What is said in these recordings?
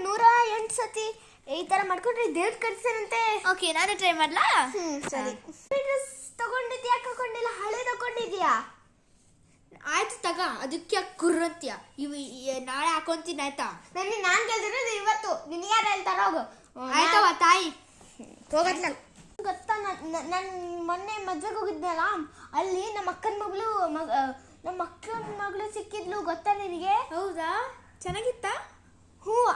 108 ಸತಿ ಈ ತರ ಮಾಡ್ಕೊಂಡ್ರೆ ದೇವ್ರ ಕರ್ಸ್ತಾರಂತೆ. ಓಕೆ, ನಾನು ಟ್ರೈ ಮಾಡ್ಲಾ? ಸರಿ. ಡ್ರೆಸ್ ತಗೊಂಡಿದ್ಯಾ ತಗೊಂಡಿಲ್ಲ ಹಳೆ ತಗೊಂಡಿದ್ಯಾ? ಆಯ್ತು ತಗ, ಅದಕ್ಕೆ ಕುರ್ರಂತ್ಯ ನಾಳೆ ಹಾಕೊಂತೀನಿ ಆಯ್ತಾ? ನಾನು ಕೇಳಿದ್ರೆ ಇವತ್ತು ನಿನಗೆ ಯಾರು ಹೇಳ್ತಾರ ಹೋಗು. ಆಯ್ತವ ತಾಯಿ ಹೋಗತ್ಲ. ಗೊತ್ತಾ ನಾನು ಮೊನ್ನೆ ಮದ್ವೆಗೆ ಹೋಗಿದ್ನಲ್ಲ, ಅಲ್ಲಿ ನಮ್ಮ ಅಕ್ಕನ ಮಗಳು ಸಿಕ್ಕಿದ್ಲು ಗೊತ್ತಾ ನಿನಗೆ? ಹೌದಾ? ಚೆನ್ನಾಗಿತ್ತಾ?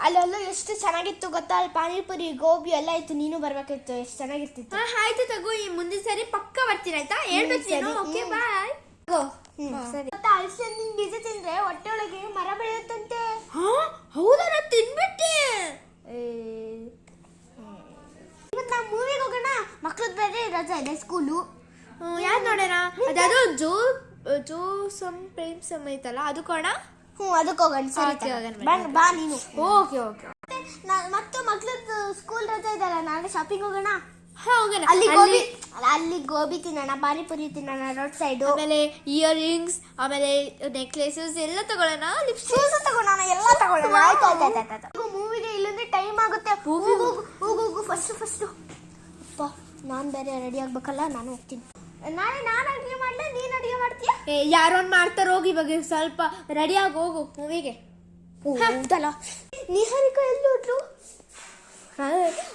ಅಲ್ಲೆಲ್ಲ ಎಷ್ಟು ಚೆನ್ನಾಗಿತ್ತು ಗೊತ್ತಾ, ಅಲ್ಲಿ ಪಾನಿಪುರಿ ಗೋಬಿ ಎಲ್ಲ ಇತ್ತು. ನೀನು ಬರ್ಬೇಕಿತ್ತು, ಎಷ್ಟು ಚೆನ್ನಾಗಿರ್ತಿತ್ತು. ಆಯ್ತು ತಗೋ, ಈ ಮುಂದಿನ ಸರಿ ಪಕ್ಕ ಬರ್ತೀನಿ ಆಯ್ತಾ? ಹೇಳ್ಬೇಕು. Okay bye. ಸರಿ. ಗೊತ್ತಾ ಅಲ್ಸಂದಿನ ಬೀಜ ತಿಂದ್ರೆ ಹೊಟ್ಟೆ ಒಳಗೆ ಮರ ಬೆಳೆಯುತ್ತಂತೆ. ಹೌದಾ? ನಾನು ತಿನ್ಬಿಟ್ಟೆ. ಇವತ್ತು ನಾವು ಮೂವಿಗೆ ಹೋಗೋಣ, ಮಕ್ಳದ್ ಬೇರೆ ರಜಾ ಇದೆ ಸ್ಕೂಲು. ಯಾರು ನೋಡೋಣ? ಅದಾದ್ರು ಜೋ ಸಮ್ ಪ್ರೇಮ್ ಸಮ್ ಐತಲ್ಲ, ಅದು ಕೋಣ. ಅದಕ್ಕೆ ಹೋಗೋಣ. ಸರಿ ಬಾ ನೀನು. Okay okay. ಮತ್ತು ಮಕ್ಳದ್ದು ಸ್ಕೂಲ್ ರಜಾ ಇದೆಯಲ್ಲ, ನಾಳೆ ಶಾಪಿಂಗ್ ಹೋಗೋಣ. ಹೋಗೋಣ. ಅಲ್ಲಿ ಗೋಬಿ ತಿನ್ನೋಣ, ಪಾನಿಪುರಿ ತಿನ್ನೋಣ ರೋಡ್ ಸೈಡ್. ಆಮೇಲೆ ಇಯರ್ ರಿಂಗ್ಸ್, ಆಮೇಲೆ ನೆಕ್ಲೇಸಸ್ ಎಲ್ಲ ತಗೊಳ್ಳೋಣ. ಲಿಪ್ಸ್ಟಿಕ್ಸ್ ತಗೊಳ್ಳೋಣ, ಎಲ್ಲ ತಗೊಳ್ಳೋಣ. ಆಯ್ತು. ಮೂವಿಗೆ ಇಲ್ಲಂದ್ರೆ ಟೈಮ್ ಆಗುತ್ತೆ. ಹೋಗು ಫಸ್ಟ್. ಅಪ್ಪ, ನಾನು ಬೇರೆ ರೆಡಿ ಆಗ್ಬೇಕಲ್ಲ, ನಾನು ಹೋಗ್ತೀನಿ. ನಾಳೆ ನಾನು ಅಡುಗೆ ಮಾಡಲ, ನೀನು ಅಡುಗೆ ಮಾಡ್ತೀಯ? ಯಾರೋ ಮಾಡ್ತಾರ ಹೋಗಿ, ಇವಾಗ ಸ್ವಲ್ಪ ರೆಡಿ ಆಗಿ ಹೋಗು ಮೂವಿಗೆ. ಹೌದಲ್ಲ. ನಿಹಾರಿಕಾ ಎಲ್ಲಿ ಹೋದ್ಲು?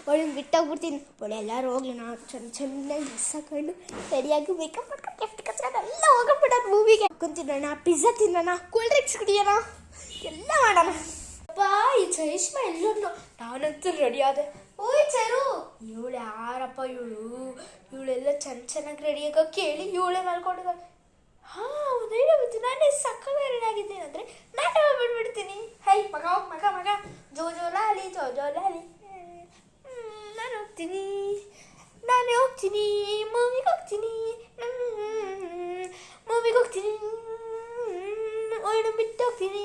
ಅವಳಿಗೆ ಬಿಟ್ಟೋಗ್ಬಿಡ್ತೀನಿ. ಅವಳು ಎಲ್ಲರೂ ಹೋಗ್ಲಿ, ನಾನು ಚೆನ್ನಾಗಿ ಡ್ರೆಸ್ ಹಾಕೊಂಡು ರೆಡಿಯಾಗಿ ಮೇಕಪ್ ಮಾಡ್ಕೊಂಡು ಕೆಫ್ಟ್ ಕಚ್ಕೊಂಡು ಎಲ್ಲ ಹೋಗ್ಬಿಡೋದು ಮೂವಿಗೆ. ತಿನ್ನೋಣ, ಪಿಜ್ಜಾ ತಿನ್ನೋಣ, ಕೂಲ್ ಡ್ರಿಂಕ್ಸ್ ಕುಡಿಯೋಣ, ಎಲ್ಲ ಮಾಡೋಣ. ಅಪ್ಪ, ಈ ಚೈಷ್ಮಾ ಎಲ್ಲೋದ್ಲು? ನಾನಂತೂ ರೆಡಿ ಆದೆ. ಓಯ್ ಚರು, ಇವಳು ಯಾರಪ್ಪ? ಇವಳೆಲ್ಲ ಚೆನ್ನಾಗಿ ರೆಡಿ ಆಗೋ ಕೇಳಿ ಇವಳೇ ಮಾಡ್ಕೊಂಡಿದ್ದಾಳೆ. ಒಂದೈಡಿಯಾ ಬಂತು. ನಾನೇ ಸಕ್ಕಗೆ ರೆಡಿ ಆಗಿದ್ದೀನಿ ಅಂದರೆ ನಾಟಕ ಬಿಡ್ಬಿಡ್ತೀನಿ. ಹೈ ಮಗ ಜೋ ಲಾಲಿ ನಾನೇ ಹೋಗ್ತೀನಿ ಮೂವಿಗೆ ಹೋಗ್ತೀನಿ. ಅವಳು ಬಿಟ್ಟು ಹೋಗ್ತೀನಿ.